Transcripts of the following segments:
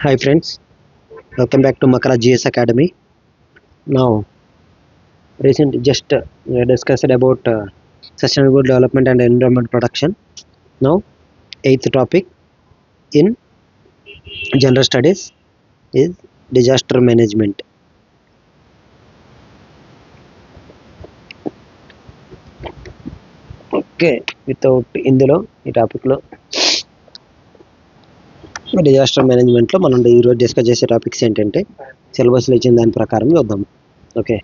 Hi friends, welcome back to Makara GS Academy. Now, recently just we discussed about sustainable development and environment protection. Now, eighth topic in general studies is disaster management. Okay without ఇందులో ఈ టాపిక్లో disaster మేనేజ్మెంట్లో మనం ఈరోజు discuss చేసే topics ఏంటంటే సిలబస్లో ఇచ్చిన దాని ప్రకారం చూద్దాం. Okay,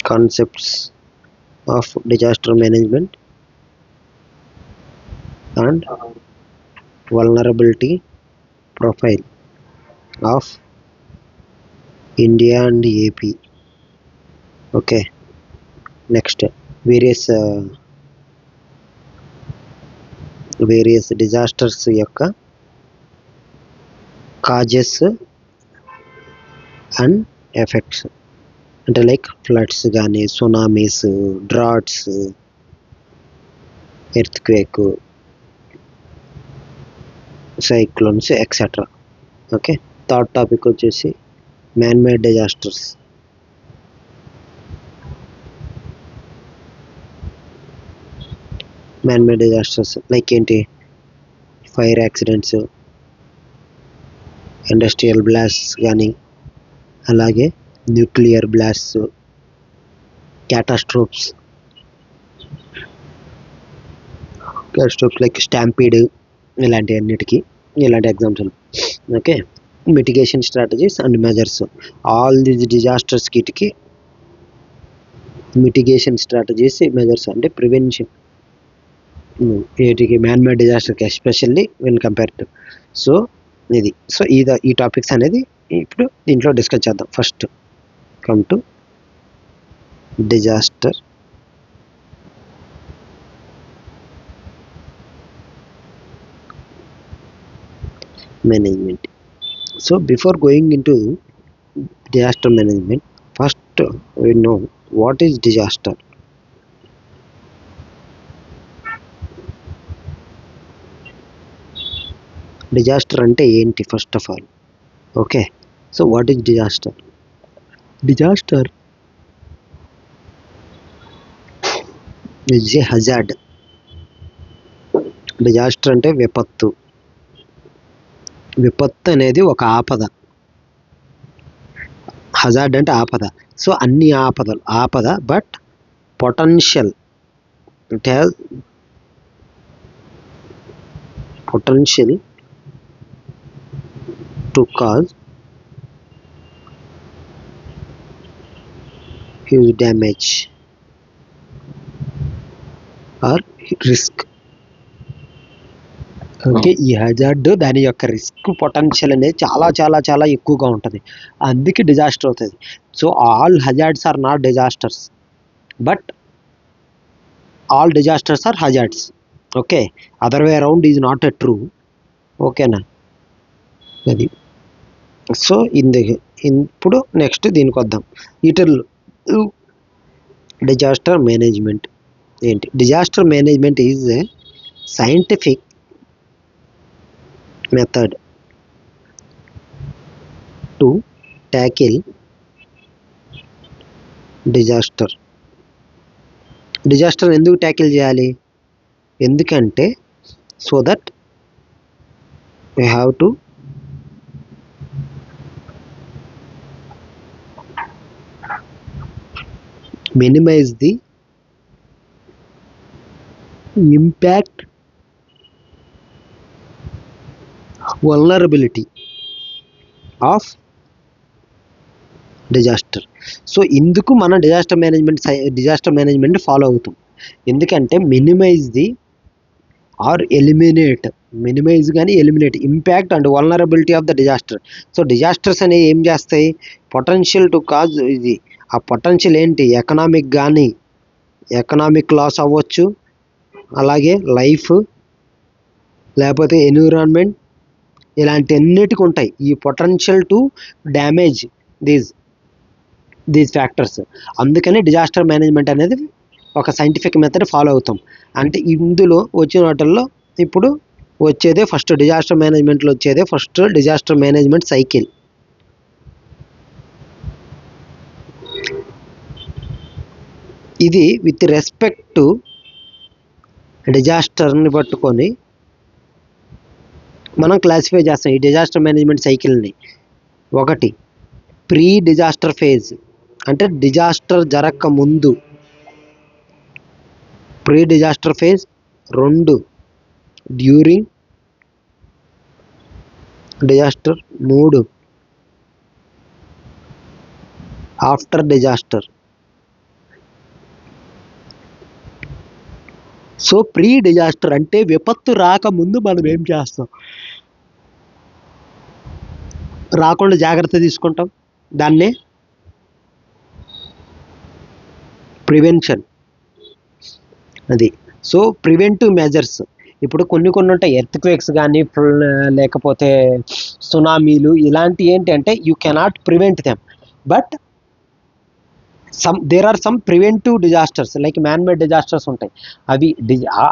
concepts of disaster management and vulnerability profile of India and AP. Okay, next various disasters యొక్క కాజెస్ అండ్ ఎఫెక్ట్స్ అంటే లైక్ ఫ్లడ్స్ కానీ tsunamis, droughts, earthquake, cyclones etcetera. Okay, third topic వచ్చేసి man made disasters. Man made disasters like ఏంటి? Fire accidents, industrial blasts కానీ, అలాగే nuclear blasts, catastrophes like stampede, ఇలాంటి example. Okay, mitigation strategies and measures. All these disasters కిట్కి mitigation strategies, measures అంటే prevention వీటికి man made డిజాస్టర్కి especially when compare to. So ఈ topics అనేది ఇప్పుడు దీంట్లో డిస్కస్ చేద్దాం. First come to disaster management. So before going into disaster management, first we know what is disaster. Disaster ante enti first of all. Okay, so what is disaster? Disaster is a hazard. Disaster ante విపత్తు. విపత్తు అనేది ఒక ఆపద. Hazard అంటే ఆపద. So అన్ని ఆపద but potential, it has potential to cause huge damage are risk. Okay, ఈ హజార్డ్ దాని యొక్క రిస్క్ పొటెన్షియల్ అనేది చాలా చాలా చాలా ఎక్కువగా ఉంటుంది, అందుకే డిజాస్టర్ అవుతుంది. So all hazards are not disasters, but all disasters are hazards. Okay, other way around is not a true. ఓకేనా, అది. సో ఇప్పుడు నెక్స్ట్ దీనికి వద్దాం. ఇటర్లు డిజాస్టర్ మేనేజ్మెంట్ ఏంటి? Disaster management is a scientific method to tackle disaster. Disaster ఎందుకు tackle చేయాలి? ఎందుకంటే so that we have to minimize the impact, vulnerability of disaster. So ఇందుకు మనం డిజాస్టర్ మేనేజ్మెంట్ ఫాలో అవుతాం. ఎందుకంటే మినిమైజ్ కానీ eliminate impact and vulnerability of the disaster. So disasters అనేవి ఏం చేస్తాయి? పొటెన్షియల్ టు కాజ్, ఇది ఆ పొటెన్షియల్ ఏంటి? ఎకనామిక్ లాస్ అవ్వచ్చు, అలాగే లైఫ్, లేకపోతే ఎన్విరాన్మెంట్, ఇలాంటి అన్నిటికీ ఉంటాయి ఈ potential to damage these factors. అందుకని డిజాస్టర్ మేనేజ్మెంట్ అనేది ఒక సైంటిఫిక్ మెథడ్ ఫాలో అవుతాం. అంటే ఇందులో వచ్చిన వాటిల్లో ఇప్పుడు వచ్చేదే ఫస్ట్ డిజాస్టర్ మేనేజ్మెంట్లో వచ్చేదే ఫస్ట్ డిజాస్టర్ మేనేజ్మెంట్ సైకిల్. ఇది విత్ రెస్పెక్ట్ టు డిజాస్టర్ని పట్టుకొని మనం క్లాసిఫై చేస్తాం ఈ డిజాస్టర్ మేనేజ్మెంట్ సైకిల్ని. ఒకటి ప్రీ డిజాస్టర్ ఫేజ్, అంటే డిజాస్టర్ జరగక ముందు pre disaster phase. 2 during disaster. 3 after disaster. So pre disaster అంటే విపత్తు రాకముందు మనం ఏం చేస్తాం, రాకుండా జాగ్రత్త తీసుకుంటాం, దాన్నే ప్రివెన్షన్. అది. సో ప్రివెంటివ్ మెజర్స్ ఇప్పుడు కొన్ని ఉంటాయి, ఎర్త్క్వేక్స్ కానీ లేకపోతే సునామీలు ఇలాంటి ఏంటంటే you cannot prevent them, but there are some preventive disasters like man made disasters ఉంటాయి. అవి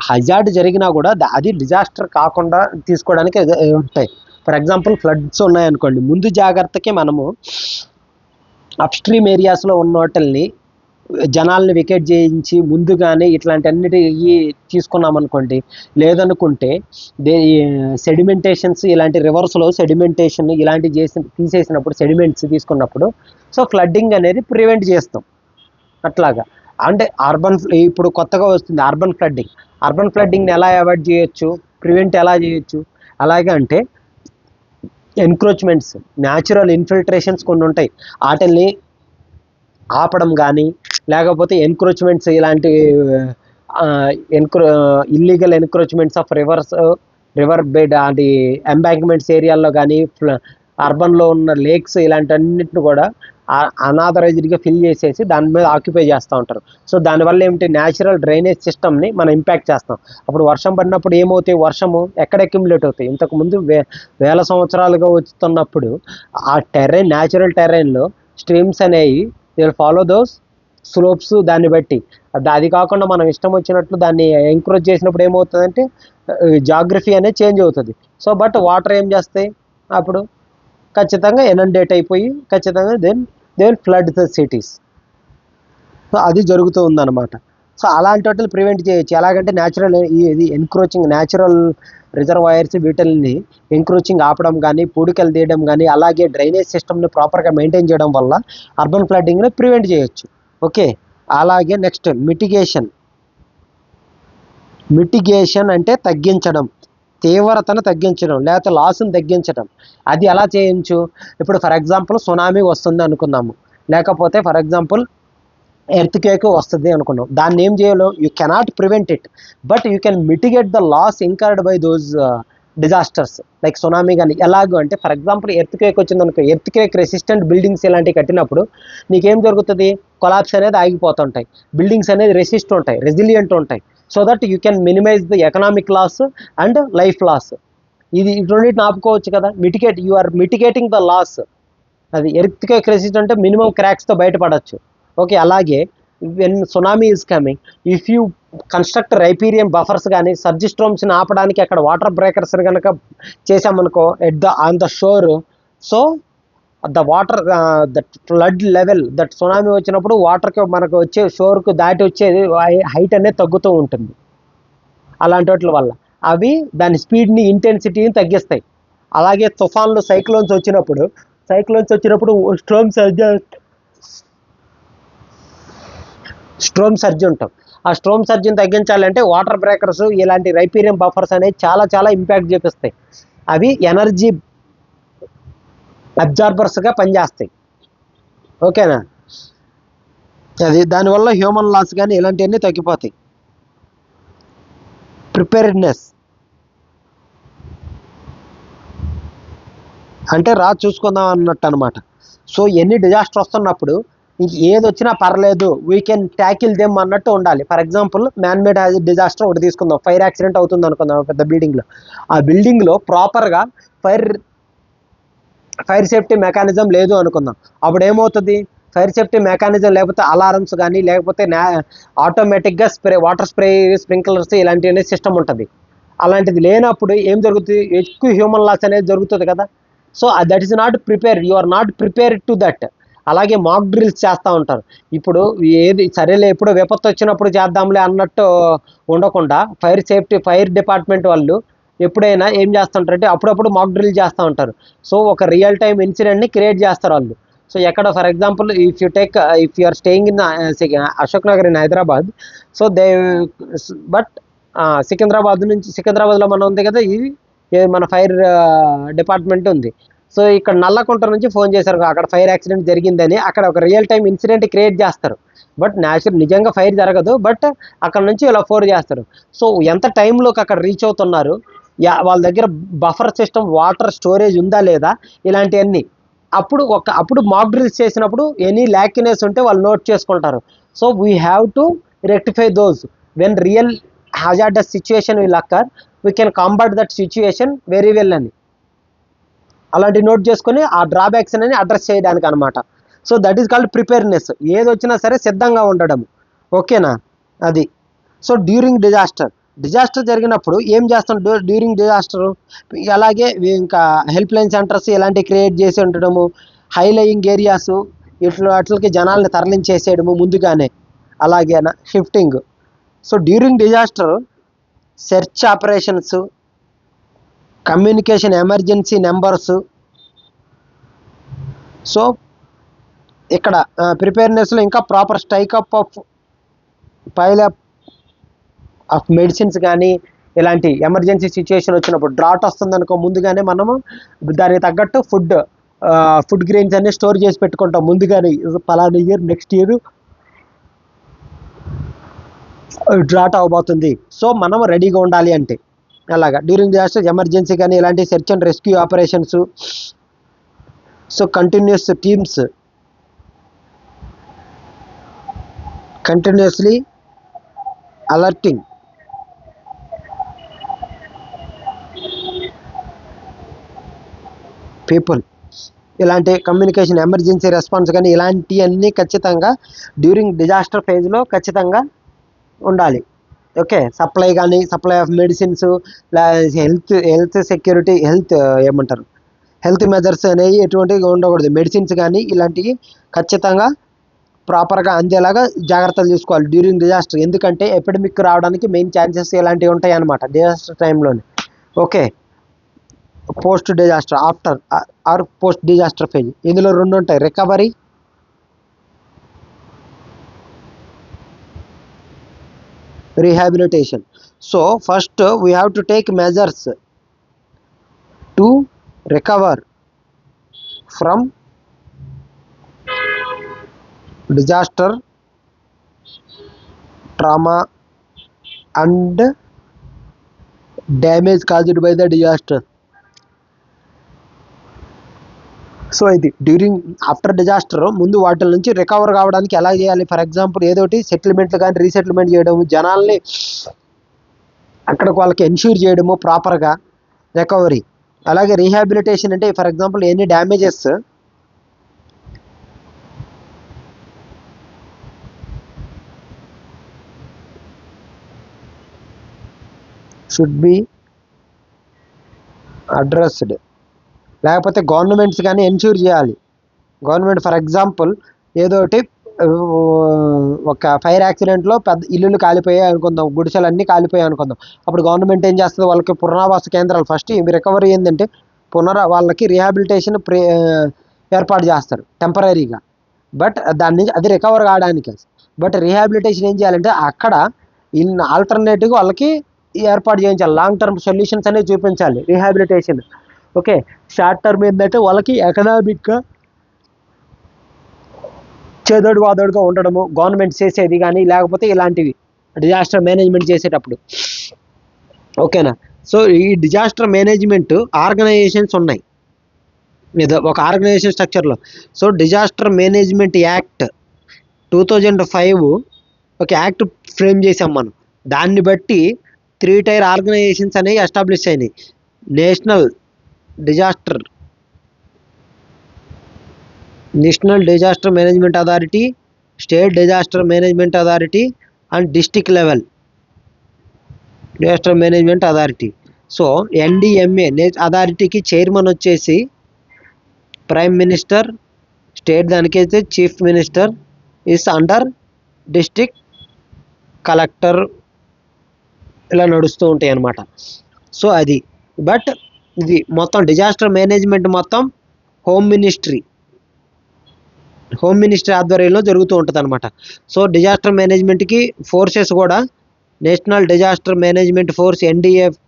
హజార్డ్ జరిగినా కూడా అది డిజాస్టర్ కాకుండా తీసుకోవడానికి ఉంటాయి. ఫర్ ఎగ్జాంపుల్ ఫ్లడ్స్ ఉన్నాయనుకోండి, ముందు జాగ్రత్తకి మనము అప్స్ట్రీమ్ ఏరియాస్లో ఉన్న వాటిల్ని జనాల్ని వికెట్ చేయించి ముందుగానే ఇట్లాంటి అన్నిటి తీసుకున్నాం అనుకోండి. లేదనుకుంటే సెడిమెంటేషన్స్ ఇలాంటి రివర్స్లో సెడిమెంటేషన్ ఇలాంటివి తీసేసినప్పుడు సెడిమెంట్స్ తీసుకున్నప్పుడు సో ఫ్లడ్డింగ్ అనేది ప్రివెంట్ చేస్తాం. అట్లాగా అంటే ఇప్పుడు కొత్తగా వస్తుంది అర్బన్ ఫ్లడ్డింగ్. అర్బన్ ఫ్లడ్డింగ్ని ఎలా అవాయిడ్ చేయొచ్చు, ప్రివెంట్ ఎలా చేయొచ్చు? అలాగే అంటే ఎన్క్రోచ్మెంట్స్, న్యాచురల్ ఇన్ఫిల్ట్రేషన్స్ కొన్ని ఉంటాయి, వాటిల్ని ఆపడం కానీ, లేకపోతే ఎన్క్రోచ్మెంట్స్ ఇలాంటి illegal encroachments of river bed అది ఎంబాంక్మెంట్స్ ఏరియాల్లో కానీ, అర్బన్లో ఉన్న లేక్స్ ఇలాంటి కూడా అనాథరైజ్డ్గా ఫిల్ చేసేసి దాని మీద ఆక్యుపై చేస్తూ ఉంటారు. సో దానివల్ల ఏమిటి, న్యాచురల్ డ్రైనేజ్ సిస్టమ్ని మనం ఇంపాక్ట్ చేస్తాం. అప్పుడు వర్షం పడినప్పుడు ఏమవుతాయి, వర్షము ఎక్కడ అక్యుములేట్ అవుతాయి. ఇంతకుముందు వేల సంవత్సరాలుగా వస్తున్నప్పుడు ఆ న్యాచురల్ టెర్రైన్లో స్ట్రీమ్స్ అనేవి దే ఫాలో దోస్ స్లోప్స్. దాన్ని బట్టి అది కాకుండా మనం ఇష్టం వచ్చినట్లు దాన్ని ఎంకరేజ్ చేసినప్పుడు ఏమవుతుందంటే జాగ్రఫీ అనేది చేంజ్ అవుతుంది. సో బట్ వాటర్ ఏం చేస్తాయి, అప్పుడు ఖచ్చితంగా ఇనండేట్ అయిపోయి ఖచ్చితంగా they will flood the cities. So అది జరుగుతూ ఉందన్నమాట. సో అలాంటి వాటిని ప్రివెంట్ చేయొచ్చు. ఎలాగంటే న్యాచురల్ ఇది ఎన్క్రోచింగ్, న్యాచురల్ రిజర్వాయర్స్ వీటిల్ని ఎంక్రోచింగ్ ఆపడం కానీ, పూడికలు తీయడం కానీ, అలాగే డ్రైనేజ్ సిస్టమ్ని ప్రాపర్గా మెయింటైన్ చేయడం వల్ల అర్బన్ ఫ్లడ్డింగ్ని ప్రివెంట్ చేయొచ్చు. ఓకే. అలాగే నెక్స్ట్ మిటిగేషన్ అంటే తగ్గించడం, తీవ్రతను తగ్గించడం, లేకపోతే లాస్ని తగ్గించడం. అది ఎలా చేయొచ్చు, ఇప్పుడు ఫర్ ఎగ్జాంపుల్ సునామీ వస్తుంది అనుకుందాము, లేకపోతే ఫర్ ఎగ్జాంపుల్ ఎర్త్క్వేక్ వస్తుంది అనుకున్నాం. దాన్ని ఏం చేయాలో, you cannot prevent it, but you can mitigate the loss incurred by those disasters like tsunami కానీ. ఎలాగో అంటే ఫర్ ఎగ్జాంపుల్ ఎర్త్క్వేక్ వచ్చింది అనుకో, ఎర్త్క్వేక్ రెసిస్టెంట్ బిల్డింగ్స్ ఇలాంటివి కట్టినప్పుడు నీకేం జరుగుతుంది, కొలాప్స్ అనేది ఆగిపోతుంటాయి, బిల్డింగ్స్ అనేది రెసిలియంట్ ఉంటాయి. So that you can minimize the economic loss and life loss. ఇది రెండింటిని ఆపుకోవచ్చు కదా. You are mitigating the loss. అది ఎర్త్క్వేక్ రెసిస్టెంట్ అంటే మినిమం క్రాక్స్తో బయటపడవచ్చు. ఓకే. అలాగే when tsunami is coming, if you construct riparian buffers కానీ, సర్జ్ స్ట్రోమ్స్ని ఆపడానికి అక్కడ వాటర్ బ్రేకర్స్ కనుక చేసామనుకో on the shore, so the water that flood level that tsunami వచ్చినప్పుడు వాటర్కి మనకు వచ్చే షోర్కు దాటి వచ్చేది హైట్ అనేది తగ్గుతూ ఉంటుంది. అలాంటి వాటి వల్ల అవి దాని స్పీడ్ని, ఇంటెన్సిటీని తగ్గిస్తాయి. అలాగే తుఫాన్లు, సైక్లోన్స్ వచ్చినప్పుడు స్ట్రోమ్ సర్జ్ ఉంటాం. ఆ స్ట్రోమ్ సర్జ్ని తగ్గించాలంటే వాటర్ బ్రేకర్స్ ఇలాంటి రైపీరియం బఫర్స్ అనేవి చాలా ఇంపాక్ట్ చూపిస్తాయి. అవి ఎనర్జీ అబ్జార్బర్స్గా పనిచేస్తాయి. ఓకేనా. అది దానివల్ల హ్యూమన్ లాస్ కానీ ఇలాంటివన్నీ తగ్గిపోతాయి. ప్రిపేర్డ్నెస్ అంటే చూసుకుందాం అన్నట్టు అనమాట. సో ఎన్ని డిజాస్టర్ వస్తున్నప్పుడు ఇంక ఏది వచ్చినా పర్లేదు, వీ కెన్ ట్యాకిల్ దెమ్ అన్నట్టు ఉండాలి. For example man made disaster ఒకటి తీసుకుందాం, ఫైర్ యాక్సిడెంట్ అవుతుంది అనుకుందాం పెద్ద బిల్డింగ్లో. ఆ బిల్డింగ్లో ప్రాపర్గా ఫైర్ సేఫ్టీ మెకానిజం లేదు అనుకుందాం. అప్పుడు ఏమవుతుంది, ఫైర్ సేఫ్టీ మెకానిజం లేకపోతే అలారమ్స్ కానీ, లేకపోతే ఆటోమేటిక్గా వాటర్ స్ప్రింక్లర్స్ ఇలాంటి సిస్టమ్ ఉంటుంది. అలాంటిది లేనప్పుడు ఏం జరుగుతుంది, ఎక్కువ హ్యూమన్ లాస్ అనేది జరుగుతుంది కదా. So that is not prepare, you are not prepared to that. అలాగే మాక్ డ్రిల్స్ చేస్తూ ఉంటారు. ఇప్పుడు ఏది సరేలే ఎప్పుడో విపత్తు వచ్చినప్పుడు చేద్దాంలే అన్నట్టు ఉండకుండా ఫైర్ డిపార్ట్మెంట్ వాళ్ళు ఎప్పుడైనా ఏం చేస్తుంటారంటే అప్పుడప్పుడు మాక్ డ్రిల్ చేస్తూ ఉంటారు. సో ఒక రియల్ టైమ్ ఇన్సిడెంట్ని క్రియేట్ చేస్తారు వాళ్ళు. సో ఎక్కడ for example if you are staying in Ashok Nagar in Hyderabad, so they but సికింద్రాబాద్లో మనం ఉంది కదా, ఇది మన ఫైర్ డిపార్ట్మెంట్ ఉంది. సో ఇక్కడ నల్లకుంట నుంచి ఫోన్ చేశారు అక్కడ ఫైర్ యాక్సిడెంట్ జరిగిందని. అక్కడ ఒక రియల్ టైమ్ ఇన్సిడెంట్ క్రియేట్ చేస్తారు. బట్ నిజంగా ఫైర్ జరగదు, బట్ అక్కడ నుంచి ఇలా ఫోర్ చేస్తారు. సో ఎంత టైంలోకి అక్కడ రీచ్ అవుతున్నారు, వాళ్ళ దగ్గర బఫర్ సిస్టమ్ వాటర్ స్టోరేజ్ ఉందా లేదా, ఇలాంటివన్నీ అప్పుడు మాక్ డ్రిల్స్ చేసినప్పుడు ఎనీ ల్యాకినెస్ ఉంటే వాళ్ళు నోట్ చేసుకుంటారు. So we have to rectify those when real hazardous situation will occur, we can combat that situation very well అని అలాంటి నోట్ చేసుకొని ఆ డ్రాబ్యాక్స్ అని అడ్రస్ చేయడానికి అనమాట. So that is called preparedness. ఏది వచ్చినా సరే సిద్ధంగా ఉండడం. ఓకేనా, అది. సో డ్యూరింగ్ డిజాస్టర్ జరిగినప్పుడు ఏం చేస్తాం డ్యూరింగ్ డిజాస్టర్, అలాగే ఇంకా హెల్ప్ లైన్ సెంటర్స్ ఇలాంటివి క్రియేట్ చేసి ఉండడము, హై లయింగ్ ఏరియాస్ అట్లకి జనాల్ని తరలించేసేయడము ముందుగానే, అలాగేనా shifting. So during disaster search operations, communication emergency numbers. So ఇక్కడ ప్రిపేర్నెస్లో ఇంకా proper stock up pile up of medicines కానీ, ఇలాంటి ఎమర్జెన్సీ సిచ్యువేషన్ వచ్చినప్పుడు డ్రాట్ వస్తుందనుకో ముందుగానే మనము దానికి తగ్గట్టు ఫుడ్ గ్రెయిన్స్ అన్ని స్టోర్ చేసి పెట్టుకుంటాం ముందుగానే. పలానా ఇయర్ నెక్స్ట్ ఇయర్ డ్రాట్ అవ్వబోతుంది, సో మనం రెడీగా ఉండాలి అంటే అలాగా. డ్యూరింగ్ డిజాస్టర్ ఎమర్జెన్సీ కానీ ఇలాంటి search and rescue operations. So continuously alerting people, ఇలాంటి కమ్యూనికేషన్ ఎమర్జెన్సీ రెస్పాన్స్ కానీ ఇలాంటివన్నీ ఖచ్చితంగా డ్యూరింగ్ డిజాస్టర్ ఫేజ్లో ఖచ్చితంగా ఉండాలి. Okay, supply of medicines, health security, health measures అనేవి ఎటువంటివి ఉండకూడదు. మెడిసిన్స్ కానీ ఇలాంటివి ఖచ్చితంగా ప్రాపర్గా అందేలాగా జాగ్రత్తలు తీసుకోవాలి డ్యూరింగ్ డిజాస్టర్. ఎందుకంటే ఎపిడమిక్ రావడానికి మెయిన్ ఛాన్సెస్ ఇలాంటివి ఉంటాయి అన్నమాట డిజాస్టర్ టైంలోనే. Okay, post disaster, after or post disaster phase. ఇందులో రెండు ఉంటాయి, recovery, rehabilitation. So first we have to take measures to recover from disaster, trauma and damage caused by the disaster. So ఇది during after disaster ముందు వాటి నుంచి recover కావడానికి ఎలా చేయాలి. ఫర్ ఎగ్జాంపుల్ ఏదోటి సెటిల్మెంట్లు కానీ రీసెటిల్మెంట్ చేయడము, జనాల్ని అక్కడికి వాళ్ళకి ఎన్ష్యూర్ చేయడము ప్రాపర్గా, రికవరీ. అలాగే రీహాబిలిటేషన్ అంటే for example any damages should be addressed. లేకపోతే గవర్నమెంట్స్ కానీ ఎన్ష్యూర్ చేయాలి. గవర్నమెంట్ ఫర్ ఎగ్జాంపుల్ ఏదోటి ఒక ఫైర్ యాక్సిడెంట్లో పెద్ద ఇల్లులు కాలిపోయాయి అనుకుందాం, గుడిసెలన్నీ కాలిపోయాయి అనుకుందాం. అప్పుడు గవర్నమెంట్ ఏం చేస్తుంది, వాళ్ళకి పునరావాస కేంద్రాలు ఫస్ట్ రికవరీ ఏంటంటే వాళ్ళకి రీహాబిలిటేషన్ ఏర్పాటు చేస్తారు టెంపరీగా. బట్ దాని నుంచి అది రికవర్ కావడానికి. బట్ రీహాబిలిటేషన్ ఏం చేయాలంటే అక్కడ ఆల్టర్నేటివ్గా వాళ్ళకి ఏర్పాటు చేయించాలి, లాంగ్ టర్మ్ సొల్యూషన్స్ అనేవి చూపించాలి రీహాబిలిటేషన్. ఓకే, షార్ట్ టర్మ్ ఏంటంటే వాళ్ళకి ఎకనామిక్గా చేదోడు వాదోడుగా ఉండడము గవర్నమెంట్ చేసేది కానీ, లేకపోతే ఇలాంటివి డిజాస్టర్ మేనేజ్మెంట్ చేసేటప్పుడు. ఓకేనా, సో ఈ డిజాస్టర్ మేనేజ్మెంట్ ఆర్గనైజేషన్స్ ఉన్నాయి ఒక ఆర్గనైజేషన్ స్ట్రక్చర్లో. సో డిజాస్టర్ మేనేజ్మెంట్ యాక్ట్ 2005 ఒక యాక్ట్ ఫ్రేమ్ చేసాం మనం. దాన్ని బట్టి 3 టైర్ ఆర్గనైజేషన్స్ అనేవి ఎస్టాబ్లిష్ అయినాయి. National disaster management authority, state disaster management authority and district level. Disaster management authority. So NDMA అథారిటీకి చైర్మన్ వచ్చేసి ప్రైమ్ మినిస్టర్, స్టేట్ దానికైతే chief minister is under district collector, ఇలా నడుస్తూ ఉంటాయి అన్నమాట. సో అది, బట్ ఇది మొత్తం డిజాస్టర్ మేనేజ్మెంట్ మొత్తం హోమ్ మినిస్ట్రీ ఆధ్వర్యంలో జరుగుతూ ఉంటుంది అనమాట. సో డిజాస్టర్ మేనేజ్మెంట్కి ఫోర్సెస్ కూడా national disaster management force, NDF,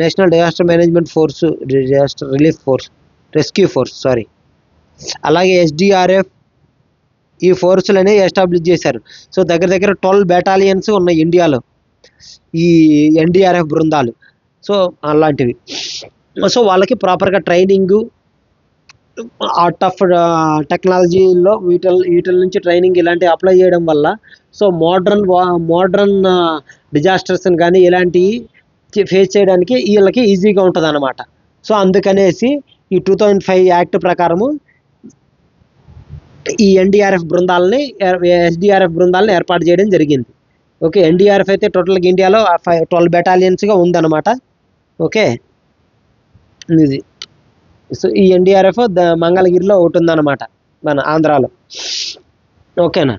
national disaster management force, disaster relief force, rescue force, sorry, అలాగే ఎస్డిఆర్ఎఫ్, ఈ ఫోర్సులని ఎస్టాబ్లిష్ చేశారు. సో దగ్గర దగ్గర 12 బెటాలియన్స్ ఉన్నాయి ఇండియాలో, ఈ ఎన్డీఆర్ఎఫ్ బృందాలు. సో అలాంటివి. సో వాళ్ళకి ప్రాపర్గా ట్రైనింగు, ఆర్ట్ ఆఫ్ టెక్నాలజీలో వీటి నుంచి ట్రైనింగ్ ఇలాంటివి అప్లై చేయడం వల్ల సో మోడ్రన్ డిజాస్టర్స్ని కానీ ఇలాంటివి ఫేస్ చేయడానికి వీళ్ళకి ఈజీగా ఉంటుంది అన్నమాట. సో అందుకనేసి ఈ 2005 యాక్ట్ ప్రకారము ఈ ఎస్డిఆర్ఎఫ్ బృందాలని ఏర్పాటు చేయడం జరిగింది. ఓకే, ఎన్డీఆర్ఎఫ్ అయితే టోటల్గా ఇండియాలో 12 బెటాలియన్స్గా ఉందన్నమాట. ఓకే, ఇది. సో ఈ ఎన్డీఆర్ఎఫ్ మంగళగిరిలో ఒకటి ఉందన్నమాట, మన ఆంధ్రాలో. ఓకేనా.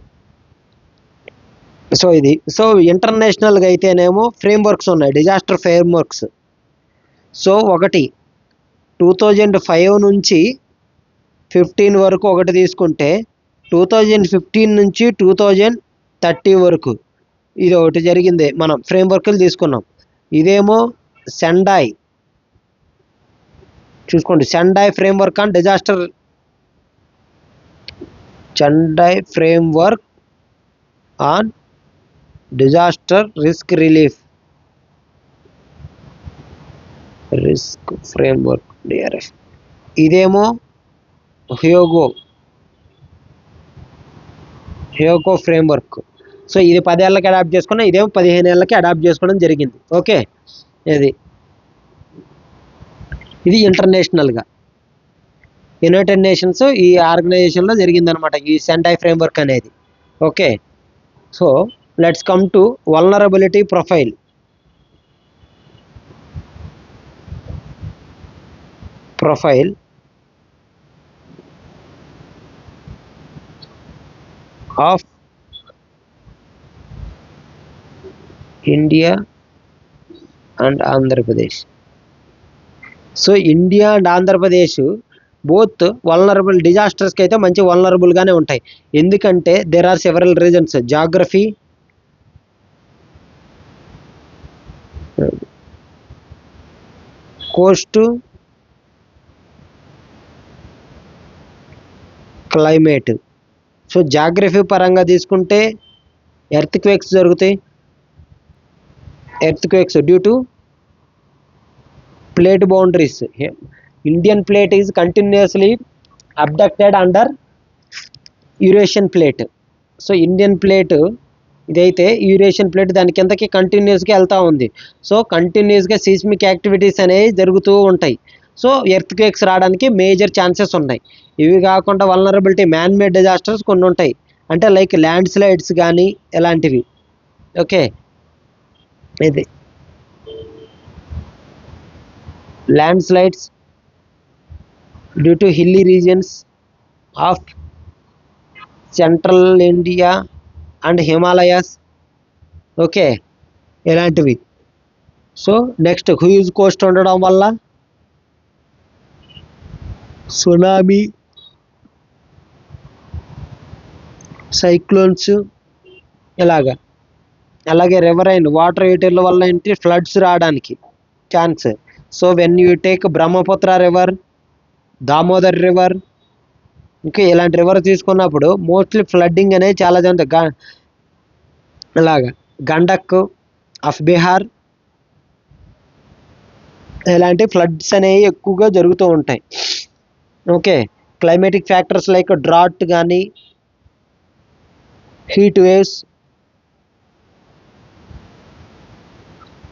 సో ఇది. సో ఇంటర్నేషనల్గా అయితేనేమో ఫ్రేమ్వర్క్స్ ఉన్నాయి, డిజాస్టర్ ఫ్రేమ్వర్క్స్. సో ఒకటి 2005 నుంచి 15 వరకు ఒకటి తీసుకుంటే, 2015 నుంచి 2030 వరకు ఇది ఒకటి జరిగింది. మనం ఫ్రేమ్వర్క్లు తీసుకున్నాం. ఇదేమో సెండాయ్, చూసుకోండి, Sendai framework on disaster, Sendai framework on disaster risk relief, risk framework, DRF. ఇదేమో హ్యోగో ఫ్రేమ్వర్క్. సో ఇది 10 ఏళ్ళకి అడాప్ట్ చేసుకున్నాం, ఇదేమో 15 ఏళ్ళకి అడాప్ట్ చేసుకోవడం జరిగింది. ఓకే, ఇది ఇంటర్నేషనల్గా యునైటెడ్ నేషన్స్ ఈ ఆర్గనైజేషన్లో జరిగిందనమాట ఈ సెండాయ్ ఫ్రేమ్వర్క్ అనేది. Okay, so let's come to vulnerability profile. Of India and Andhra Pradesh. So India and Andhra Pradesh both vulnerable, డిజాస్టర్స్కి అయితే మంచి వల్నరబుల్గానే ఉంటాయి. ఎందుకంటే there are several reasons, geography, coast, climate. So geography పరంగా తీసుకుంటే ఎర్త్క్వేక్స్ జరుగుతాయి. Earthquakes due to plate boundaries. Indian plate is continuously abducted under Eurasian plate. So Indian plate ఇదైతే యూరేషియన్ ప్లేట్ దాని కిందకి కంటిన్యూస్గా వెళ్తూ ఉంది. సో కంటిన్యూస్గా సీస్మిక్ యాక్టివిటీస్ అనేవి జరుగుతూ ఉంటాయి. సో ఎర్త్క్వేక్స్ రావడానికి మేజర్ ఛాన్సెస్ ఉన్నాయి. ఇవి కాకుండా వల్నరబిలిటీ మ్యాన్ మేడ్ డిజాస్టర్స్ కొన్ని ఉంటాయి, అంటే లైక్ ల్యాండ్ స్లైడ్స్ కానీ ఇలాంటివి. ఓకే, ఇది land slides due to hilly regions of central India and Himalayas. Okay, ఇలాంటివి. సో నెక్స్ట్ హ్యూజ్ కోస్ట్ ఉండడం వల్ల సునామీ, సైక్లోన్స్ ఇలాగా. అలాగే రివరైన్ వాటర్ హీటర్ల వల్ల ఏంటి ఫ్లడ్స్ రావడానికి chance. So when you take Brahmaputra river, Damodar river, ఇంకా ఇలాంటి రివర్ తీసుకున్నప్పుడు మోస్ట్లీ ఫ్లడ్డింగ్ అనేది చాలా జరుగుతుంది. ఇలాగా గండక్ ఆఫ్ బీహార్, ఇలాంటి ఫ్లడ్స్ అనేవి ఎక్కువగా జరుగుతూ ఉంటాయి. Okay, climatic factors like drought కానీ, హీట్ వేవ్స్,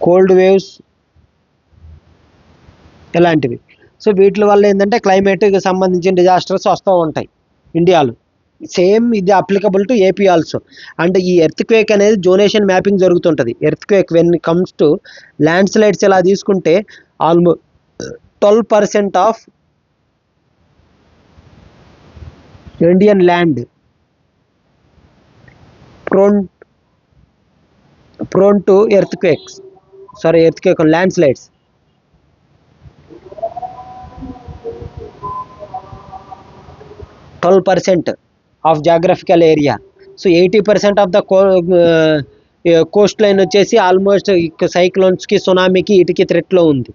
కోల్డ్ వేవ్స్ ఇలాంటివి. సో వీటి వల్ల ఏంటంటే క్లైమేట్కి సంబంధించిన డిజాస్టర్స్ వస్తూ ఉంటాయి ఇండియాలో. సేమ్ ఇది applicable to AP also. And ఈ ఎర్త్ క్వేక్ అనేది జోనేషన్ మ్యాపింగ్ జరుగుతుంటుంది. Earth quake when comes to land slides ఎలా తీసుకుంటే almost 12% of Indian land prone prone to earth quakes, sorry earth quake land slides. 12% of geographical area. So 80% of the Coast line వచ్చేసి almost సైక్లోన్స్కి, సునామీకి, ఇటుకి థ్రెట్లో ఉంది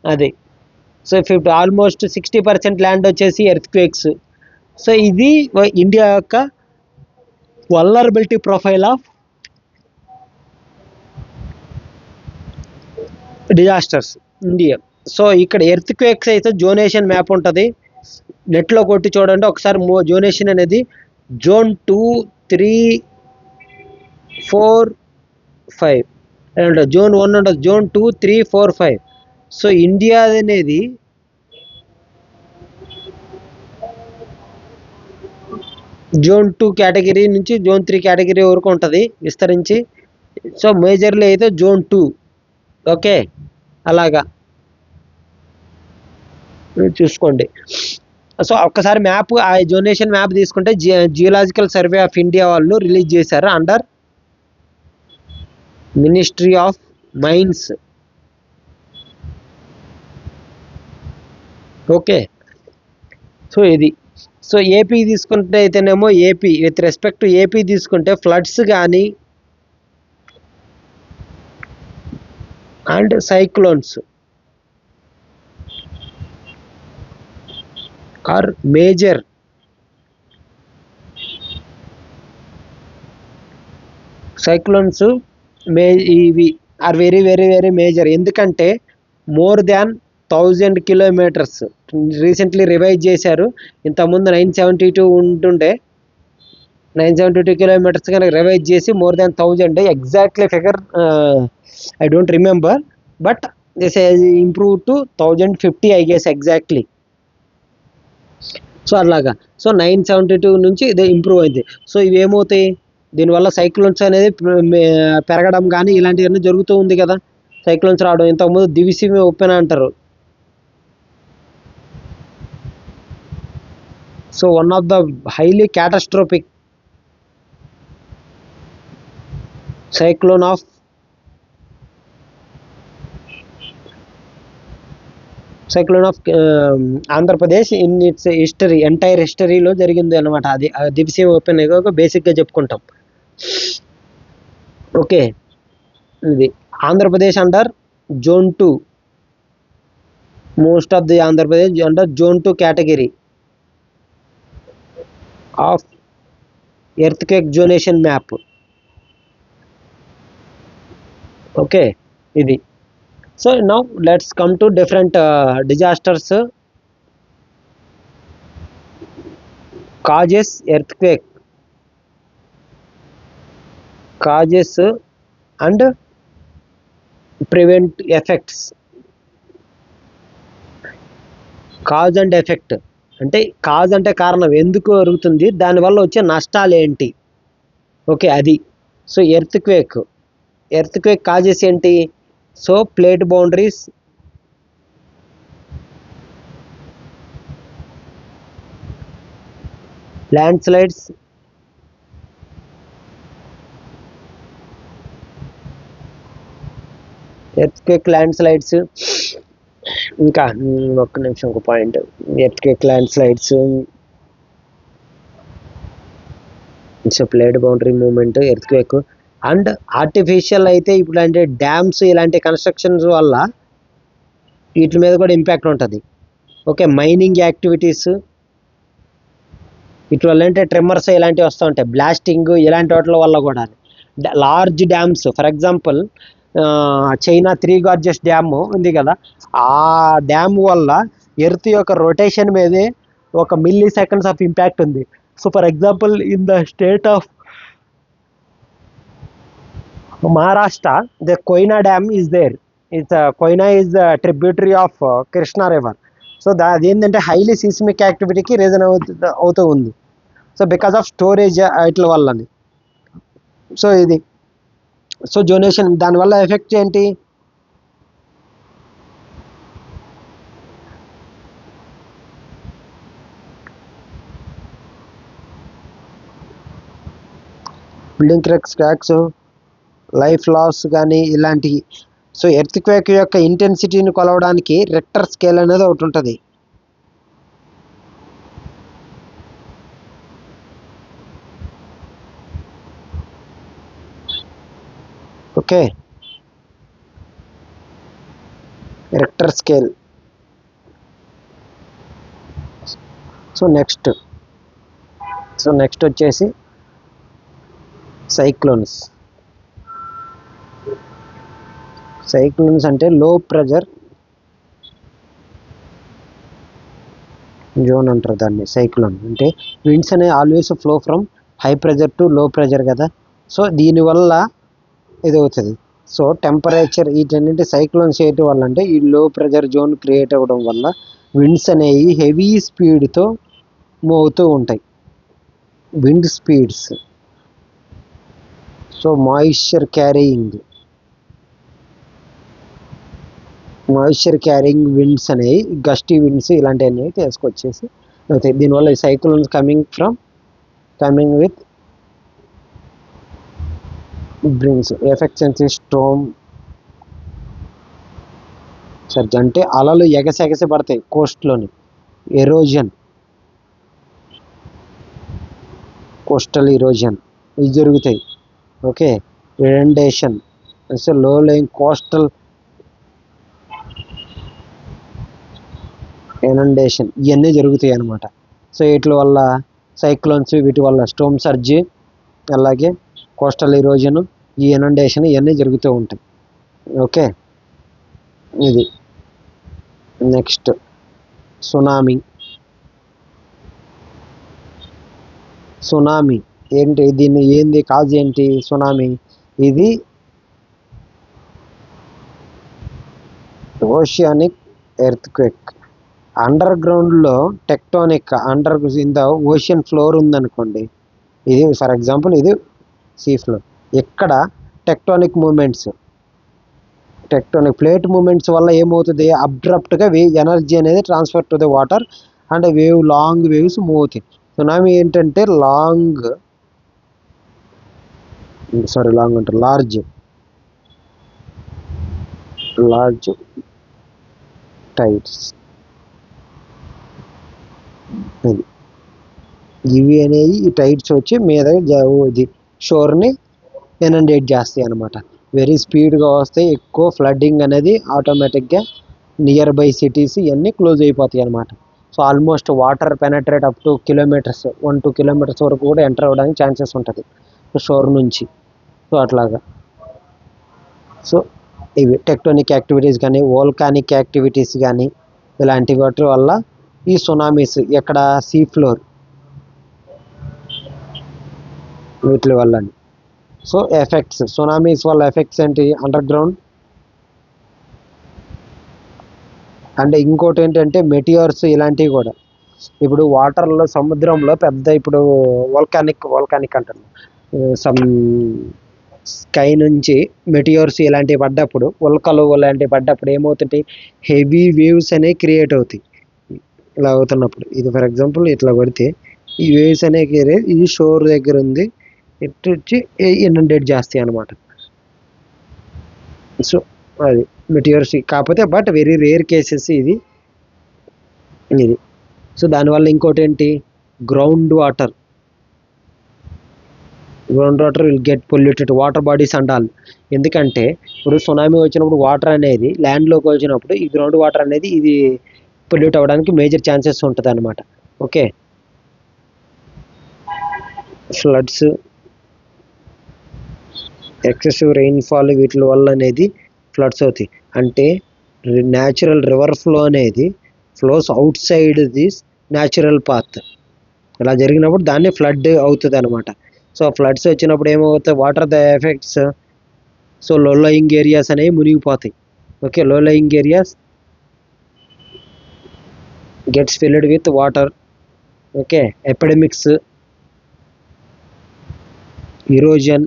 అది. So almost 60% land వచ్చేసి earth quakes. So ఇది India యొక్క vulnerability profile of disasters India. So ఇక్కడ earth quakes అయితే జోనేషన్ map ఉంటుంది, నెట్లో కొట్టి చూడండి ఒకసారి. జోనేషన్ అనేది జోన్ 2, 3, 4, 5 అండ్ జోన్ 1 ఉంటుంది, జోన్ 2, 3, 4, 5. సో ఇండియా అనేది జోన్ 2 కేటగిరీ నుంచి జోన్ 3 కేటగిరీ వరకు ఉంటుంది విస్తరించి. సో మేజర్లీ అయితే జోన్ 2. ఓకే, అలాగా చూసుకోండి. సో ఒక్కసారి మ్యాప్, ఆ జోనేషన్ మ్యాప్ తీసుకుంటే జియోలాజికల్ సర్వే ఆఫ్ ఇండియా వాళ్ళు రిలీజ్ చేశారు under ministry of mines. Okay, so ఇది. సో ఏపీ తీసుకుంటే అయితేనేమో AP with respect to AP తీసుకుంటే ఫ్లడ్స్ కానీ and cyclones are major. Cyclones ఇవి are very very very major. ఎందుకంటే more than 1000 kilometres recently revise చేశారు. ఇంతకుముందు 972 ఉంటుండే, 972 కిలోమీటర్స్ కనుక రివైజ్ చేసి more than 1000. Exactly figure I don't remember, but this improve to 1050 I guess exactly. So అలాగా. So 972 నుంచి ఇది ఇంప్రూవ్ అయింది. సో ఇవి ఏమవుతాయి, దీనివల్ల సైక్లోన్స్ అనేది పెరగడం కానీ ఇలాంటివన్నీ జరుగుతూ ఉంది కదా. సైక్లోన్స్ రావడం, ఇంతకుముందు దివిసీమ ఓపెన్ అంటారు. So one of the highly catastrophic cyclone of Andhra Pradesh in its history, entire హిస్టరీలో జరిగింది అనమాట. అది దివిసీమ ఓపెన్ బేసిక్గా చెప్పుకుంటాం. ఓకే, ఇది Andhra Pradesh under zone 2, most of the Andhra Pradesh under zone 2 category of earthquake zonation map. Okay, ఇది. So now let's come to different disasters causes earthquake, causes and prevent effects. Cause and effect అంటే, cause అంటే కారణం, ఎందుకు జరుగుతుంది, దానివల్ల వచ్చే నష్టాలు ఏంటి. ఓకే, అది. సో ఎర్త్క్వేక్ కాజెస్ ఏంటి. So plate boundaries, land slides, earthquake land slides. ఇంకా ఒక్క నిమిషం, ఒక point. Earthquake land slides, so plate boundary movement, earthquake. And artificial అయితే ఇప్పుడు అంటే డ్యామ్స్ ఇలాంటి కన్స్ట్రక్షన్స్ వల్ల వీటి మీద కూడా ఇంపాక్ట్ ఉంటుంది. ఓకే, మైనింగ్ యాక్టివిటీస్ వీటి వల్ల అంటే ట్రిమ్మర్స్ ఇలాంటివి వస్తూ ఉంటాయి, బ్లాస్టింగ్ ఇలాంటి వాటి వల్ల కూడా. Large dams, for example China 3 Gorges dam ఉంది కదా, ఆ డ్యామ్ వల్ల ఎర్త్ యొక్క రొటేషన్ మీదే 1 మిల్లీ సెకండ్స్ ఆఫ్ ఇంపాక్ట్ ఉంది. So for example in the state of Maharashtra, the Koyna Dam is there. Koyna is a tributary of Krishna River. So అది ఏంటంటే highly seismic యాక్టివిటీకి reason అవుతూ ఉంది. So because of storage వీటి వల్లని. So ఇది so జోనేషన్ దానివల్ల effect ఏంటి? Building cracks, life loss కానీ ఇలాంటివి. సో ఎర్త్క్వేక్ యొక్క ఇంటెన్సిటీని కొలవడానికి రిక్టర్ స్కేల్ అనేది ఒకటి ఉంటుంది. Okay, Richter scale. So next వచ్చేసి సైక్లోన్స్ అంటే లో ప్రెజర్ జోన్ అంటారు దాన్ని. సైక్లోన్ అంటే విండ్స్ అనే always flow from high pressure to లో ప్రెజర్ కదా. సో దీనివల్ల ఇది అవుతుంది. సో టెంపరేచర్ వీటన్నింటి సైక్లోన్స్ చేయటం వల్ల అంటే ఈ లో ప్రెజర్ జోన్ క్రియేట్ అవ్వడం వల్ల విండ్స్ అనేవి హెవీ స్పీడ్తో మూవ్ అవుతూ ఉంటాయి. Wind speeds. So moisture carrying winds అనేవి, గస్టీ విండ్స్ ఇలాంటివన్నీ తీసుకొచ్చేసి అవుతాయి. దీనివల్ల ఈ cyclones coming with brings effects and storm surge అంటే అలలు ఎగసెగసి పడతాయి కోస్ట్లోని. ఎరోజన్, కోస్టల్ ఇరోజన్ ఇవి జరుగుతాయి. ఓకే, ఇనండేషన్ సో లో లైన్ కోస్టల్ ఇనండేషన్ ఇవన్నీ జరుగుతాయి అన్నమాట. సో వీటి వల్ల సైక్లోన్స్, వీటి వల్ల స్టోమ్ సర్జ్, అలాగే కోస్టల్ ఇరోజన్, ఈ ఇనండేషన్ ఇవన్నీ జరుగుతూ ఉంటాయి. ఓకే, ఇది నెక్స్ట్ సునామీ ఏంటి? దీన్ని ఏంది కాజ్ ఏంటి? సునామీ ఇది ఓషియానిక్ ఎర్త్క్వేక్. అండర్ గ్రౌండ్లో tectonic in the ocean floor ఉందనుకోండి. ఇది ఫర్ ఎగ్జాంపుల్ ఇది సీ ఫ్లోర్. ఇక్కడ టెక్టోనిక్ ప్లేట్ మూమెంట్స్ వల్ల ఏమవుతుంది? అబ్రప్ట్గా ఎనర్జీ అనేది transfer to the water and long waves move అవుతాయి. సునామీ ఏంటంటే లార్జ్ టైడ్స్. ఇవి అనేవి ఈ టైడ్స్ వచ్చి మీద ఇది షోర్ని ఇనండేట్ చేస్తాయి అన్నమాట. వెరీ స్పీడ్గా వస్తాయి. ఎక్కువ ఫ్లడ్డింగ్ అనేది ఆటోమేటిక్గా నియర్ బై సిటీస్ ఇవన్నీ క్లోజ్ అయిపోతాయి అన్నమాట. So almost water penetrate up to 1-2 kilometres వరకు కూడా ఎంటర్ అవ్వడానికి ఛాన్సెస్ ఉంటుంది షోర్ నుంచి. సో అట్లాగా. సో ఇవి టెక్టోనిక్ యాక్టివిటీస్ కానీ, వోల్కానిక్ యాక్టివిటీస్ కానీ ఇలాంటి వాటి వల్ల ఈ సునామీస్ ఎక్కడ సీ ఫ్లోర్ వీటి వల్ల. సో ఎఫెక్ట్స్, సునామీస్ వల్ల ఎఫెక్ట్స్ ఏంటి? Under ground. అంటే ఇంకోటి ఏంటంటే మెటియోర్స్ ఇలాంటివి కూడా. ఇప్పుడు వాటర్లో, సముద్రంలో పెద్ద ఇప్పుడు వోల్కానిక్ అంటారు. సమ్ స్కై నుంచి మెటియోర్స్ ఇలాంటివి పడ్డప్పుడు, ఉల్కలు ఇలాంటివి పడ్డప్పుడు ఏమవుతుంటాయి? హెవీ వేవ్స్ అనేవి క్రియేట్ అవుతాయి. ఇలా అవుతున్నప్పుడు ఇది ఫర్ ఎగ్జాంపుల్ ఇట్లా పడితే ఈ వేవ్స్ అనేవి ఇది షోర్ దగ్గర ఉంది, ఇటు వచ్చి ఇనండేట్ చేస్తాయి అన్నమాట. సో అది మెటియోర్స్. కాకపోతే బట్ వెరీ రేర్ కేసెస్ ఇది. సో దానివల్ల ఇంకోటి ఏంటి? Ground water will get polluted, water bodies and all. ఎందుకంటే ఇప్పుడు సునామీ వచ్చినప్పుడు వాటర్ అనేది ల్యాండ్లోకి వచ్చినప్పుడు ఈ గ్రౌండ్ వాటర్ అనేది ఇది పొల్యూట్ అవ్వడానికి మేజర్ ఛాన్సెస్ ఉంటుంది అన్నమాట. ఓకే, ఫ్లడ్స్, ఎక్సెసివ్ రెయిన్ఫాల్ వీటి వల్ల అనేది ఫ్లడ్స్ అవుతాయి. అంటే న్యాచురల్ రివర్ ఫ్లో అనేది flows out side this natural path. ఇలా జరిగినప్పుడు దాన్ని ఫ్లడ్ అవుతుంది అనమాట. సో ఫ్లడ్స్ వచ్చినప్పుడు ఏమవుతాయి? Water the effects. So low lying areas అనేవి మునిగిపోతాయి. Okay, low lying areas gets filled with water. Okay, epidemics erosion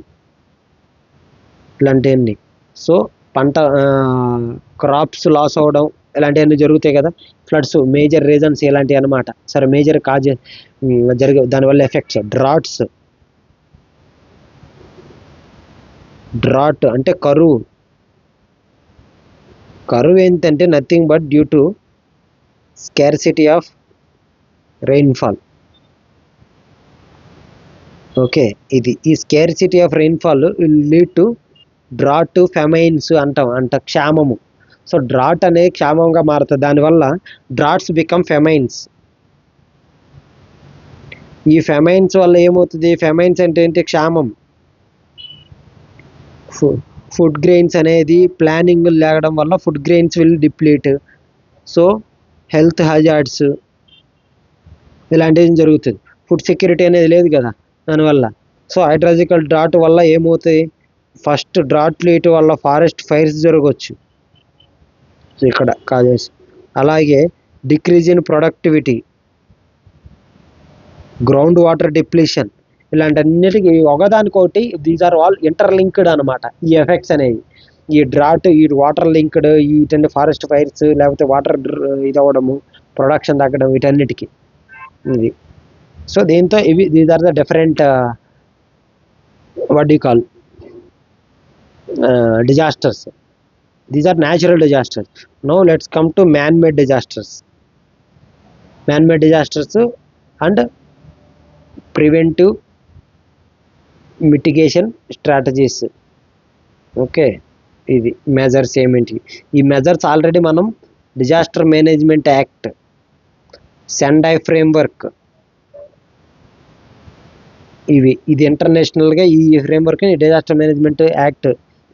ఇలాంటివన్నీ. సో పంట క్రాప్స్ లాస్ అవ్వడం ఇలాంటివన్నీ జరుగుతాయి కదా. ఫ్లడ్స్ మేజర్ రీజన్స్ ఇలాంటివి అనమాట. సరే, మేజర్ కాజ్ జరిగే దానివల్ల ఎఫెక్ట్స్ డ్రాట్ అంటే కరువు. కరువు ఏంటంటే nothing but due to scarcity of rainfall. Okay, ఇది ఈ scarcity of rainfall will lead to drought, famines అంట క్షామము. సో డ్రాట్ అనేది క్షామంగా మారుతుంది. దానివల్ల డ్రాట్స్ బికమ్ ఫెమైన్స్. ఈ ఫెమైన్స్ వల్ల ఏమవుతుంది? ఫెమైన్స్ అంటే ఏంటి? క్షామం. ఫుడ్ గ్రెయిన్స్ అనేది ప్లానింగ్ లేగడం వల్ల food grains will deplete. So health hazards ఇలాంటివి జరుగుతుంది. ఫుడ్ సెక్యూరిటీ అనేది లేదు కదా దానివల్ల. సో హైడ్రాలజికల్ డ్రాట్ వల్ల ఏమవుతాయి? ఫస్ట్ డ్రాట్ లీట్ వల్ల ఫారెస్ట్ ఫైర్స్ జరగవచ్చు. సో ఇక్కడ కాజెస్. అలాగే decrease in productivity, ground water depletion, ఇలాంటన్నిటికీ ఒకదానికొకటి దీస్ ఆర్ ఆల్ ఇంటర్లింక్డ్ అనమాట ఈ ఎఫెక్ట్స్ అనేవి. ఈ డ్రాట్, ఈ వాటర్ లింక్డ్, వీటన్ని ఫారెస్ట్ ఫైర్స్ లేకపోతే వాటర్ ఇది అవ్వడము, ప్రొడక్షన్ తగ్గడం, వీటన్నిటికీ ఇది. సో దీంతో ఇవి these are the different what you call disasters. These are natural disasters. Now let's come to man made disasters. Man made disasters and preventive mitigation strategies. Okay, ఇది measures ఏమిటి? ఈ మెజర్స్ ఆల్రెడీ మనం disaster management act, Sendai framework, ఇది ఇంటర్నేషనల్గా ఈ framework disaster management act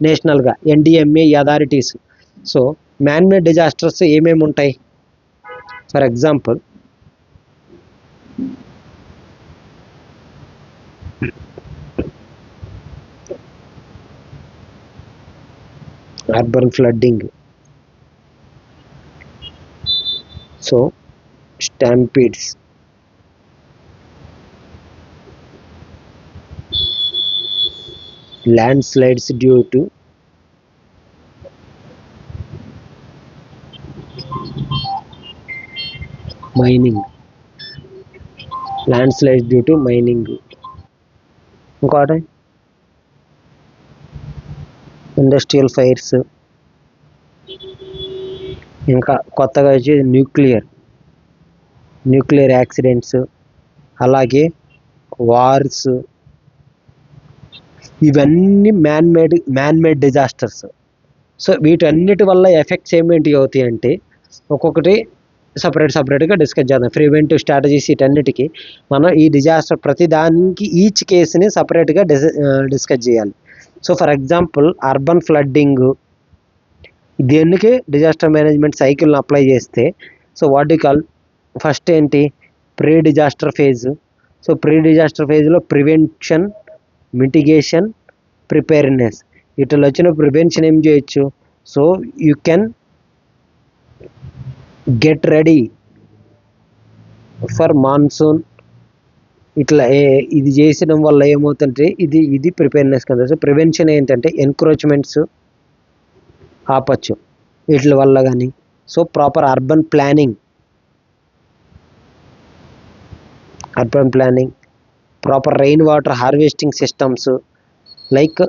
నేషనల్గా, NDMA ఈ authorities. So man made disasters ఏమేమి ఉంటాయి? For example urban flooding, so stampedes, landslides due to mining, landslides due to mining. ఇంకోటి industrial fires, ఇంకా కొత్తగా వచ్చి న్యూక్లియర్ యాక్సిడెంట్స్, అలాగే వార్స్. ఇవన్నీ మ్యాన్ మేడ్ డిజాస్టర్స్. సో వీటన్నిటి వల్ల ఎఫెక్ట్స్ ఏమేంటి అవుతాయి అంటే ఒక్కొక్కటి సపరేట్గా డిస్కస్ చేద్దాం. ప్రివెంటివ్ స్ట్రాటజీస్, వీటన్నిటికీ మనం ఈ డిజాస్టర్ ప్రతి దానికి ఈచ్ కేసుని సపరేట్గా డిస్కస్ చేయాలి. So for example urban flooding, దేనికి డిజాస్టర్ మేనేజ్మెంట్ సైకిల్ని అప్లై చేస్తే, so what you call first ఏంటి? Pre disaster phase. So pre disaster ఫేజ్లో ప్రివెన్షన్, మిటిగేషన్, ప్రిపేర్నెస్. వీటిలో వచ్చిన ప్రివెన్షన్ ఏం చేయొచ్చు? So you can get ready for monsoon. ఇట్లా ఇది చేసడం వల్ల ఏమవుతుంటే ఇది ప్రిపేర్నెస్ కదా. సో ప్రివెన్షన్ ఏంటంటే ఎంక్రోచ్మెంట్స్ ఆపచ్చు వీటి వల్ల కానీ. So proper urban planning, proper rain water harvesting systems like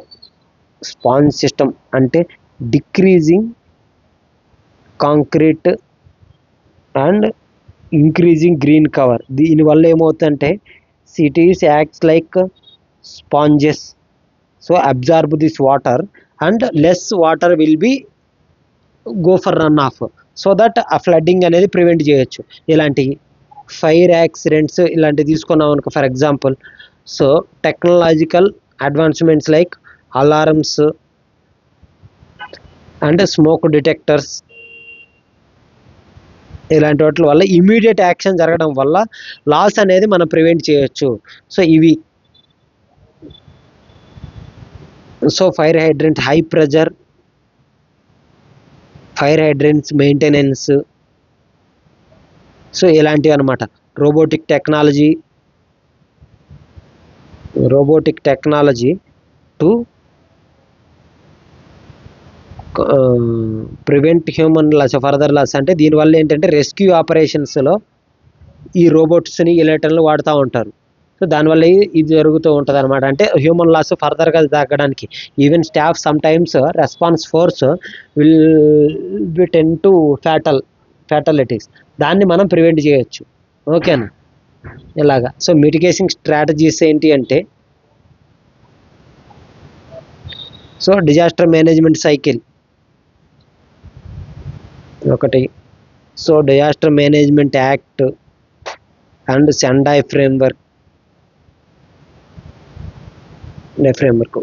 sponge system, అంటే decreasing concrete and increasing green cover. దీనివల్ల ఏమవుతుందంటే cities acts like sponges, so absorb this water and less water will be go for run off, so that ఆ flooding అనేది prevent చేయొచ్చు. ఇలాంటి fire accidents ఇలాంటివి తీసుకున్నాం అనుకో for example. So technological advancements like alarms and smoke detectors, ఇలాంటి వాటి వల్ల ఇమీడియట్ యాక్షన్ జరగడం వల్ల లాస్ అనేది మనం ప్రివెంట్ చేయొచ్చు. సో ఇవి so fire hydrant, high pressure fire hydrants maintenance, so ఇలాంటివి అనమాట. Robotic technology, robotic technology to prevent human loss, further loss. అంటే దీనివల్ల ఏంటంటే రెస్క్యూ ఆపరేషన్స్లో ఈ రోబోట్స్ని ఇలాంటివి వాడుతూ ఉంటారు. సో దానివల్ల ఇది జరుగుతూ ఉంటుంది అనమాట. అంటే హ్యూమన్ లాస్ ఫర్దర్గా తగ్గడానికి. Even staff sometimes response force will be tend to fatalities. దాన్ని మనం ప్రివెంట్ చేయొచ్చు. ఓకేనా, ఇలాగా. సో మిటిగేషన్ స్ట్రాటజీస్ ఏంటి అంటే, సో డిజాస్టర్ మేనేజ్మెంట్ సైకిల్ ఒకటి, so disaster management act and Sendai framework.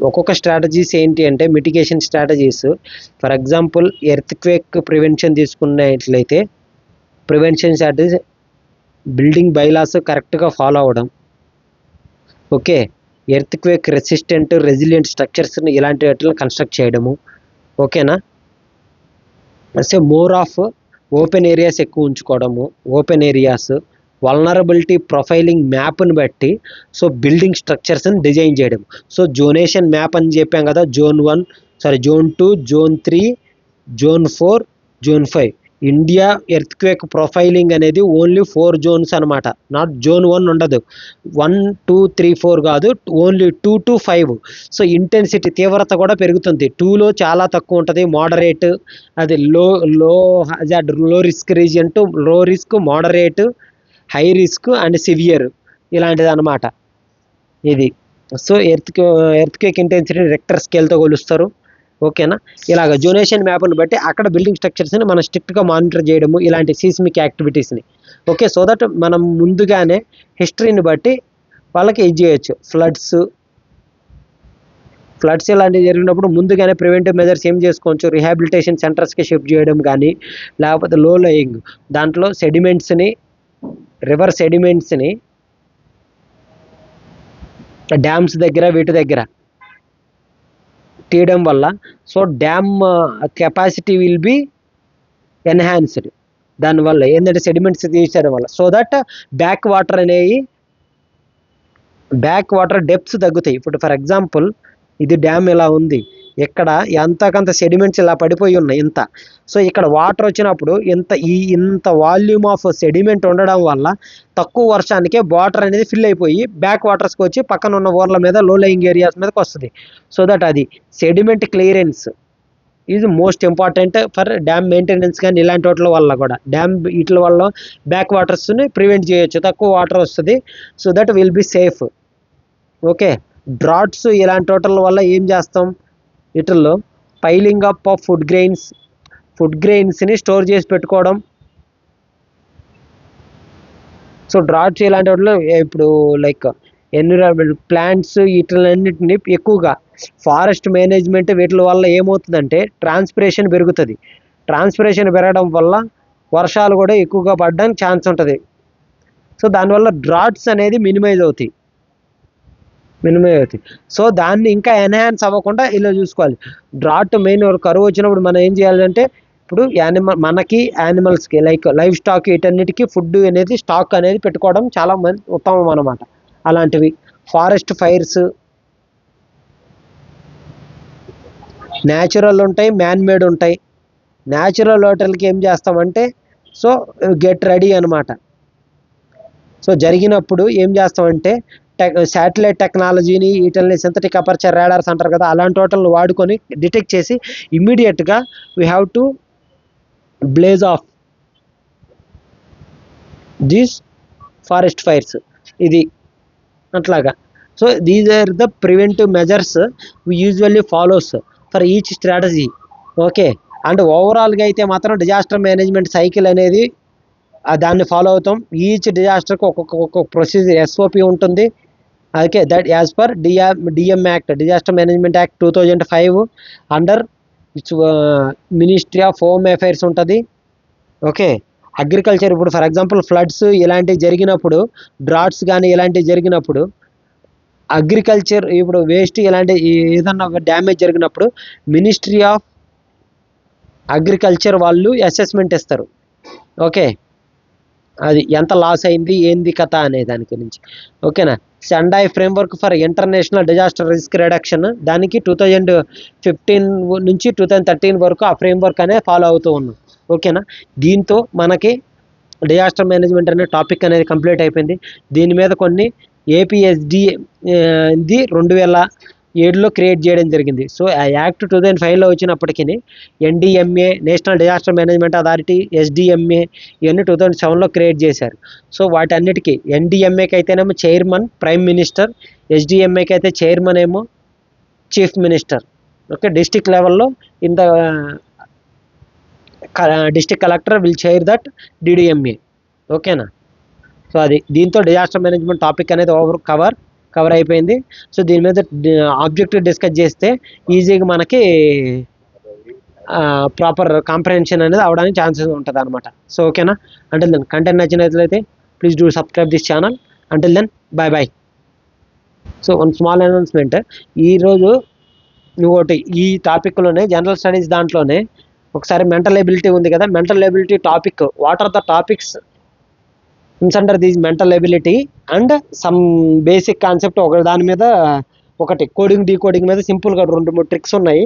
ఒక్కొక్క స్ట్రాటజీస్ ఏంటి అంటే mitigation strategies. For example earthquake prevention తీసుకున్నట్లయితే ప్రివెన్షన్ స్ట్రాటజీ బిల్డింగ్ బైలాస్ కరెక్ట్గా ఫాలో అవ్వడం. ఓకే, ఎర్త్క్వేక్ రెసిస్టెంట్ రెసిలియంట్ స్ట్రక్చర్స్ని ఇలాంటి వాటిని కన్స్ట్రక్ట్ చేయడము. ఓకేనా, so more of open areas ఎక్కువ ఉంచుకోవడము. ఓపెన్ ఏరియాస్, వల్నరబిలిటీ ప్రొఫైలింగ్ మ్యాప్ని బట్టి సో బిల్డింగ్ స్ట్రక్చర్స్ని డిజైన్ చేయడం. సో జోనేషన్ మ్యాప్ అని చెప్పాం కదా, zone 1, zone 2, zone 3, zone 4, zone 5. India earthquake profiling అనేది ఓన్లీ 4 జోన్స్ అనమాట. నాట్ జోన్ 1 ఉండదు, 1, 2, 3, 4 కాదు, ఓన్లీ 2 to 5. సో ఇంటెన్సిటీ తీవ్రత కూడా పెరుగుతుంది. 2లో చాలా తక్కువ ఉంటుంది, మోడరేట్, అది లో హజార్డ్, లో రిస్క్ రీజియన్ టు లో risk, moderate, high risk and severe, ఇలాంటిది అనమాట ఇది. సో ఎర్త్క్వేక్ ఇంటెన్సిటీ రెక్టర్ స్కేల్తో కొలుస్తారు. ఓకేనా, ఇలాగ జోనేషన్ మ్యాప్ని బట్టి అక్కడ బిల్డింగ్ స్ట్రక్చర్స్ని మనం స్ట్రిక్ట్గా మానిటర్ చేయడము, ఇలాంటి సీస్మిక్ యాక్టివిటీస్ని. ఓకే, సో దట్ మనం ముందుగానే హిస్టరీని బట్టి వాళ్ళకి ఇది చేయొచ్చు. ఫ్లడ్స్ ఇలాంటివి జరిగినప్పుడు ముందుగానే ప్రివెంటివ్ మెజర్స్ ఏం చేసుకోవచ్చు, రిహాబిలిటేషన్ సెంటర్స్కి షిఫ్ట్ చేయడం కానీ, లేకపోతే లో లయింగ్ దాంట్లో సెడిమెంట్స్ని, రివర్ సెడిమెంట్స్ని డ్యామ్స్ దగ్గర వీటి దగ్గర తీయడం వల్ల so damn capacity will be enhanced. దానివల్ల ఏంటంటే సెడిమెంట్స్ తీసేయడం వల్ల so that back water depths తగ్గుతాయి. ఇప్పుడు ఫర్ ఎగ్జాంపుల్ ఇది డ్యామ్ ఇలా ఉంది, ఇక్కడ ఎంతకంత సెడిమెంట్స్ ఇలా పడిపోయి ఉన్నాయి ఇంత. సో ఇక్కడ వాటర్ వచ్చినప్పుడు ఇంత వాల్యూమ్ ఆఫ్ సెడిమెంట్ ఉండడం వల్ల తక్కువ వర్షానికే వాటర్ అనేది ఫిల్ అయిపోయి బ్యాక్ వాటర్స్కి వచ్చి పక్కన ఉన్న ఊర్ల మీద, లో లయింగ్ ఏరియాస్ మీదకి వస్తుంది. సో దట్ అది sediment clearance is most important for dam maintenance. కానీ ఇలాంటి వాటి వల్ల కూడా వీటి వల్ల బ్యాక్ వాటర్స్ని ప్రివెంట్ చేయొచ్చు, తక్కువ వాటర్ వస్తుంది. So that will be safe. Okay, droughts ఇలాంటి వాటి వల్ల ఏం చేస్తాం, వీటిల్లో పైలింగ్ అప్ ఆఫ్ ఫుడ్ గ్రెయిన్స్ని స్టోర్ చేసి పెట్టుకోవడం. సో డ్రాట్స్ ఇలాంటి వాటిలో ఇప్పుడు లైక్ ఎన్విరాన్మెంట్ ప్లాంట్స్ వీటిలన్నిటిని ఎక్కువగా ఫారెస్ట్ మేనేజ్మెంట్ వీటి వల్ల ఏమవుతుందంటే ట్రాన్స్పిరేషన్ పెరుగుతుంది. ట్రాన్స్పిరేషన్ పెరగడం వల్ల వర్షాలు కూడా ఎక్కువగా పడడానికి ఛాన్స్ ఉంటుంది. సో దానివల్ల డ్రాట్స్ అనేది మినిమైజ్ అవుతాయి. సో దాన్ని ఇంకా ఎన్హాన్స్ అవ్వకుండా ఇలా చూసుకోవాలి. డ్రాట్ మెయిన్ కరువు వచ్చినప్పుడు మనం ఏం చేయాలంటే, ఇప్పుడు మనకి యానిమల్స్కి లైక్ లైవ్ స్టాక్ వీటన్నిటికీ ఫుడ్ అనేది స్టాక్ అనేది పెట్టుకోవడం చాలా ఉత్తమం అన్నమాట. అలాంటివి ఫారెస్ట్ ఫైర్స్ న్యాచురల్ ఉంటాయి, మ్యాన్ మేడ్ ఉంటాయి. న్యాచురల్ వాటర్కి ఏం చేస్తామంటే సో గెట్ రెడీ అనమాట. సో జరిగినప్పుడు ఏం చేస్తామంటే శాటిలైట్ టెక్నాలజీని వీటిని సింథటిక్ అపర్చర్ రాడార్స్ అంటారు కదా, అలాంటి వాటిని వాడుకొని డిటెక్ట్ చేసి ఇమ్మీడియట్గా we have to blaze off these forest fires. ఇది అట్లాగా. So these are the preventive measures we usually follows for each strategy. Okay, and ఓవరాల్గా అయితే మాత్రం డిజాస్టర్ మేనేజ్మెంట్ సైకిల్ అనేది దాన్ని ఫాలో అవుతాం. ఈచ్ డిజాస్టర్కి ఒక్కొక్క ప్రొసీజర్ ఎస్ఓపి ఉంటుంది. Okay, that as per DM act, disaster management act 2005 under ministry of home affairs ఉంటుంది. Okay, agriculture ఇప్పుడు ఫర్ ఎగ్జాంపుల్ ఫ్లడ్స్ ఇలాంటివి జరిగినప్పుడు, డ్రాట్స్ కానీ ఇలాంటివి జరిగినప్పుడు అగ్రికల్చర్ ఇప్పుడు వేస్ట్ ఇలాంటి ఏదన్నా డ్యామేజ్ జరిగినప్పుడు మినిస్ట్రీ ఆఫ్ అగ్రికల్చర్ వాళ్ళు అసెస్మెంట్ ఇస్తారు. ఓకే, అది ఎంత లాస్ అయింది ఏంది కథ అనే దాని గురించి. ఓకేనా. Sendai framework for international disaster risk reduction, దానికి 2015 నుంచి 2013 వరకు ఆ ఫ్రేమ్వర్క్ అనేది ఫాలో అవుతూ ఉన్నాం. ఓకేనా. దీంతో మనకి డిజాస్టర్ మేనేజ్మెంట్ అనే టాపిక్ అనేది కంప్లీట్ అయిపోయింది. దీని మీద కొన్ని ఏపీఎస్డి ఇది 2007లో క్రియేట్ చేయడం జరిగింది. సో ఆ యాక్ట్ 2005లో వచ్చినప్పటికీ NDMA, national disaster management authority, SDMA ఇవన్నీ 2007లో క్రియేట్ చేశారు. సో వాటన్నిటికీ ఎన్డిఎంఏకి అయితేనేమో చైర్మన్ ప్రైమ్ మినిస్టర్, ఎస్డిఎంఏకి అయితే చైర్మన్ ఏమో చీఫ్ మినిస్టర్. ఓకే. డిస్టిక్ లెవెల్లో in the district collector will chair that DDMA. ఓకేనా. సో అది దీంతో డిజాస్టర్ మేనేజ్మెంట్ టాపిక్ అనేది కవర్ అయిపోయింది. సో దీని మీద ఆబ్జెక్టివ్ డిస్కస్ చేస్తే ఈజీగా మనకి ప్రాపర్ కాంప్రహెన్షన్ అనేది అవడానికి ఛాన్సెస్ ఉంటుంది అనమాట. సో ఓకేనా. అంటిల్ దెన్ కంటెంట్ నచ్చినట్లయితే please do subscribe this channel. Until then bye bye. So one small announcement. ఈరోజు ఇంకోటి ఈ టాపిక్లోనే జనరల్ స్టడీస్ దాంట్లోనే ఒకసారి మెంటల్ ఎబిలిటీ ఉంది కదా, mental ability topic, what are the topics under these mental ability and some basic concept, ఒక దాని మీద ఒకటి కోడింగ్ డీకోడింగ్ మీద సింపుల్గా 2-3 ట్రిక్స్ ఉన్నాయి.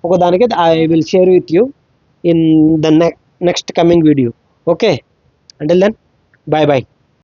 ఒక దానికి I will share with you in the next coming video. Okay. Until then bye bye.